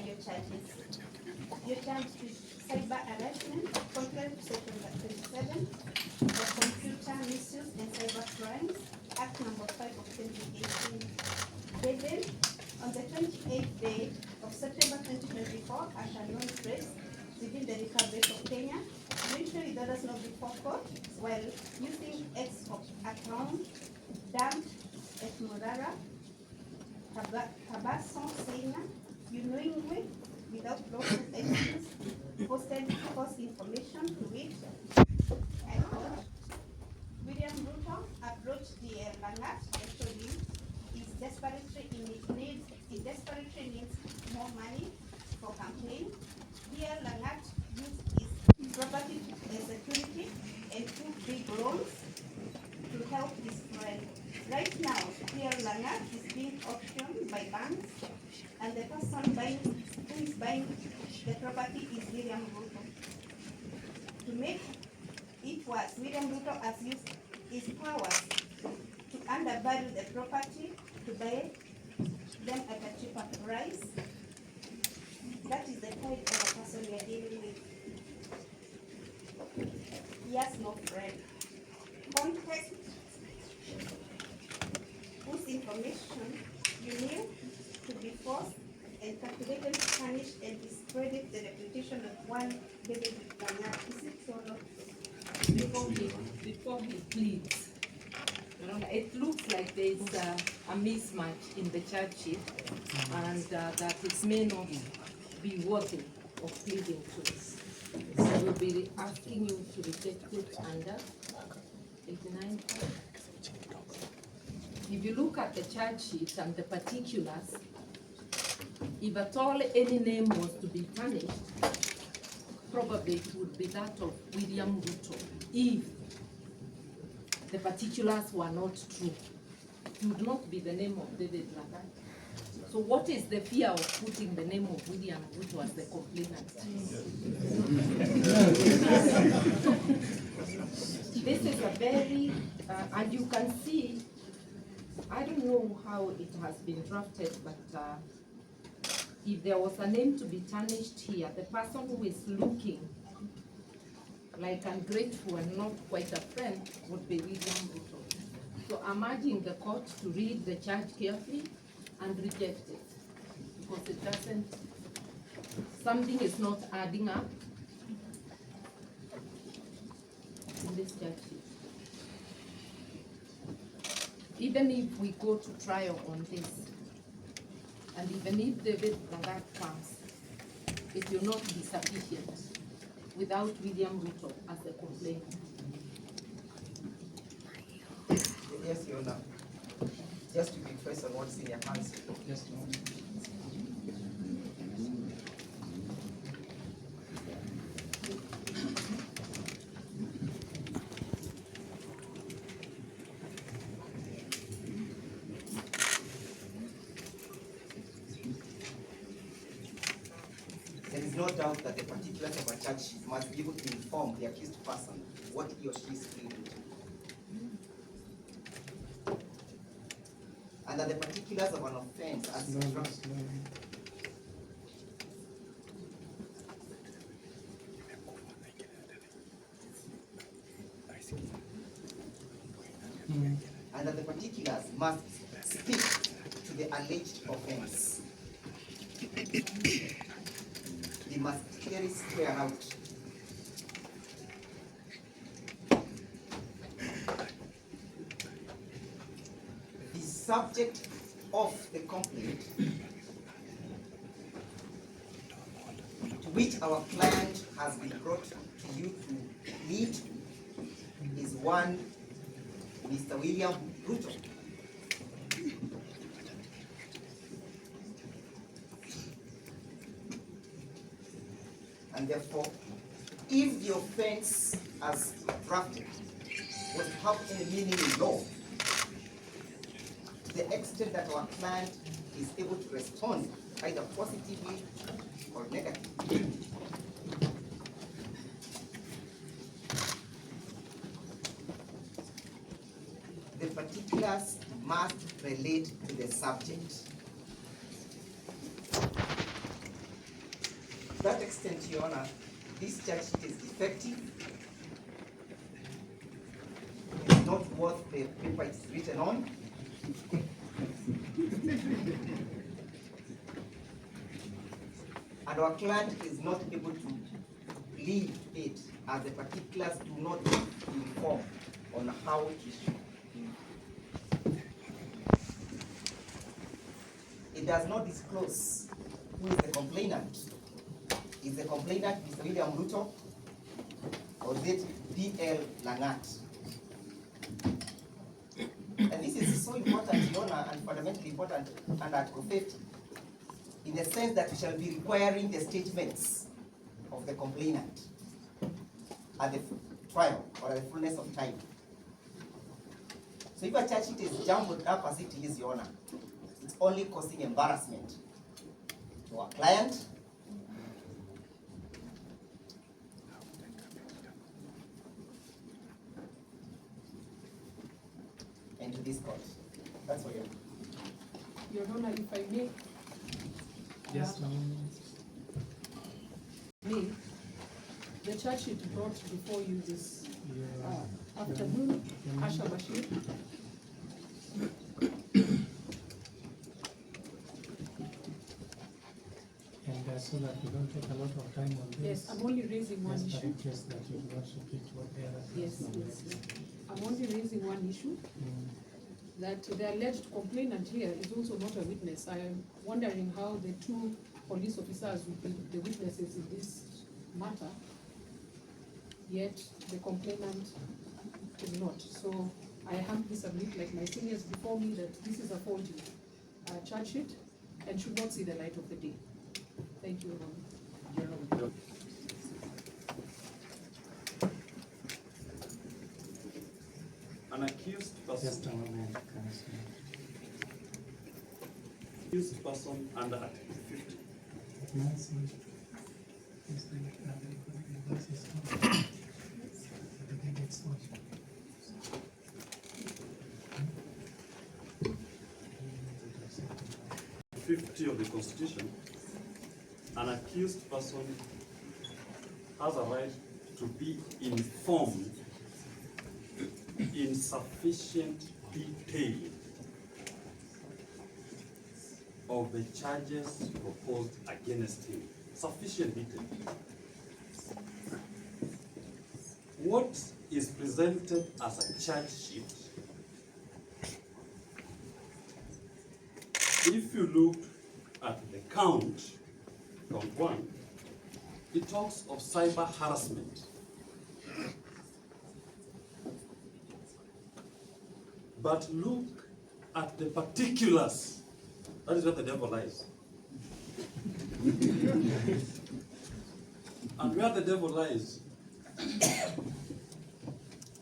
are your charges? Your charge is cyber harassment, contrary to section 27 of Computer Misuse and Cyber Crimes, Act number 5 of 2018. Dated on the 28th day of September 2024 at a known place within the Republic of Kenya, mutually with others not before court, while using X account dumped at Morara, Tabason Senior, you knowingly, without lawful excuse, posted false information to which I quote, William Ruto approached the Langat and told him he desperately needs more money for campaign. Here Langat used his property as security and took big loans to help his friend. Right now, here Langat is being auctioned by banks, and the person who is buying the property is William Ruto. To make it worse, William Ruto has used his powers to undervalue the property to buy them at a cheaper price. That is the kind of a person we are dealing with. He has no friend. Context whose information you knew to be false and calculated to punish and discredit the reputation of one David Langat. Is it so? Before he pleads, it looks like there is a mismatch in the charge sheet, and that it may not be worthy of pleading to this. So we'll be asking you to reject it under 89. If you look at the charge sheet and the particulars, if at all any name was to be tarnished, probably it would be that of William Ruto, if the particulars were not true. It would not be the name of David Langat. So what is the fear of putting the name of William Ruto as the complainant? This is a very, and you can see, I don't know how it has been drafted, but if there was a name to be tarnished here, the person who is looking like ungrateful and not quite a friend would be William Ruto. So I'm urging the court to read the charge carefully and reject it, because it doesn't, something is not adding up in this charge sheet. Even if we go to trial on this, and even if David Langat comes, it will not be sufficient without William Ruto as a complainant. Yes, Your Honor. Just to be first on what's in your hands. Yes, Your Honor. There is no doubt that the particulars of a charge sheet must be able to inform the accused person what he or she is pleading to. And that the particulars of an offense as and that the particulars must speak to the alleged offense. They must clearly square out the subject of the complaint to which our client has been brought to you to plead is one Mr. William Ruto. And therefore, if the offense as drafted was to have any meaning in law, to the extent that our client is able to respond either positively or negatively, the particulars must relate to the subject. To that extent, Your Honor, this charge sheet is defective. It's not worth the paper it's written on. And our client is not able to lead it as the particulars do not inform on how it should be. It does not disclose who is the complainant. Is the complainant Mr. William Ruto or is it D.L. Langat? And this is so important, Your Honor, and fundamentally important under Article 50, in the sense that we shall be requiring the statements of the complainant at the trial or at the fullness of time. So if a charge sheet is jumbled up as it is, Your Honor, it's only causing embarrassment to our client, and to this court. That's what Your Honor, if I may. Yes, Me, the charge sheet brought before you this afternoon, Asha Bashir. And so that we don't take a lot of time on this. Yes, I'm only raising one just issue. request that you do not repeat what the other Yes, person yes, said. yes. I'm only raising one issue, that the alleged complainant here is also not a witness. I am wondering how the two police officers will be the witnesses in this matter, yet the complainant is not. So I humbly submit, like my seniors before me, that this is a faulty charge sheet and should not see the light of the day. Thank you, Your Honor. An accused Just person, a moment, Councillor. accused person under Article 50. Nancy, is the voice is on. I think it's on. 50 of the Constitution, an accused person has a right to be informed in sufficient detail of the charges proposed against him. Sufficient detail. What is presented as a charge sheet, if you look at the count 1, it talks of cyber harassment. But look at the particulars. That is where the devil lies. And where the devil lies,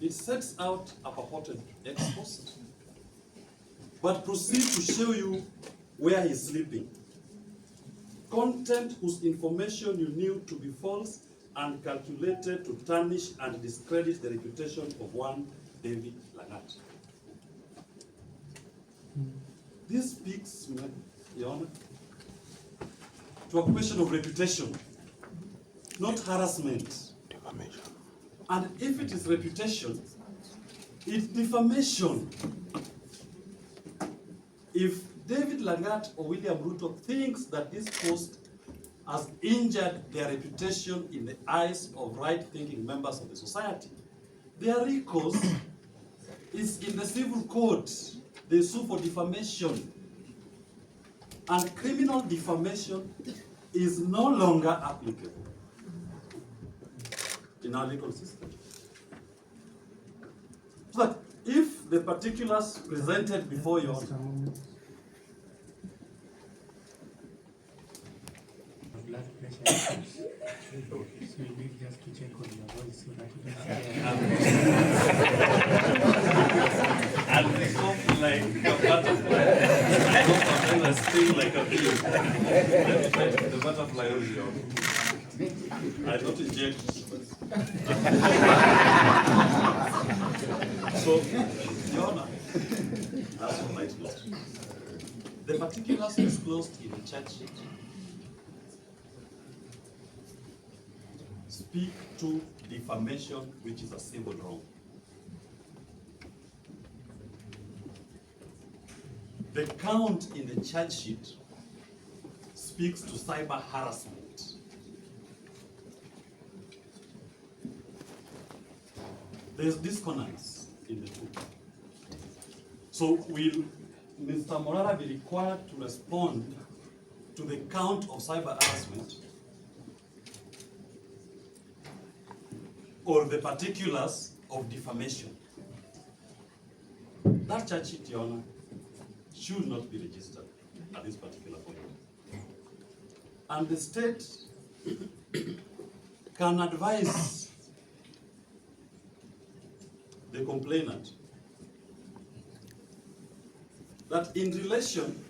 it sets out a purported ex post, but proceeds to show you where he's sleeping. Content whose information you knew to be false and calculated to tarnish and discredit the reputation of one David Langat. This speaks, Your Honor, to a question of reputation, not harassment. Defamation. And if it is reputation, it's defamation. If David Langat or William Ruto thinks that this post has injured their reputation in the eyes of right-thinking members of the society, their recourse is in the civil court. They sue for defamation. And criminal defamation is no longer applicable in our legal system. So that if the particulars presented before you Just a moment. Blood pressure issues. So you need just to check on your voice so that you don't and they go like a butterfly. I go from them and sting like a bee. The butterfly on you. I don't inject. So, Your Honor, that's what I told you. The particulars disclosed in the charge sheet speak to defamation, which is a civil wrong. The count in the charge sheet speaks to cyber harassment. There's disconnects in the two. So will Mr. Morara be required to respond to the count of cyber harassment or the particulars of defamation? That charge sheet, Your Honor, should not be registered at this particular point. And the state can advise the complainant that in relation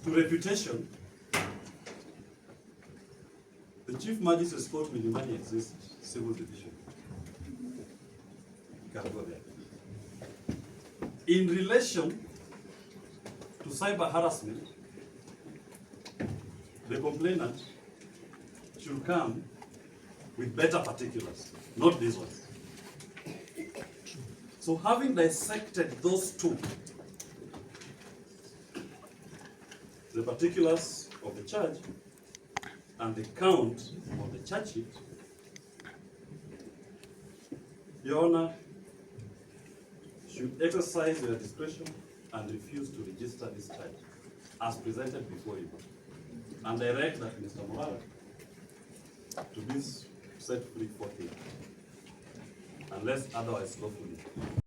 to reputation, the Chief Magistrate's Court Milimani exists, Civil Division. You can go there. In relation to cyber harassment, the complainant should come with better particulars, not these ones. So having dissected those two, the particulars of the charge and the count of the charge sheet, Your Honor should exercise your discretion and refuse to register this charge as presented before you, and direct that Mr. Morara to be set free forthwith, unless otherwise lawfully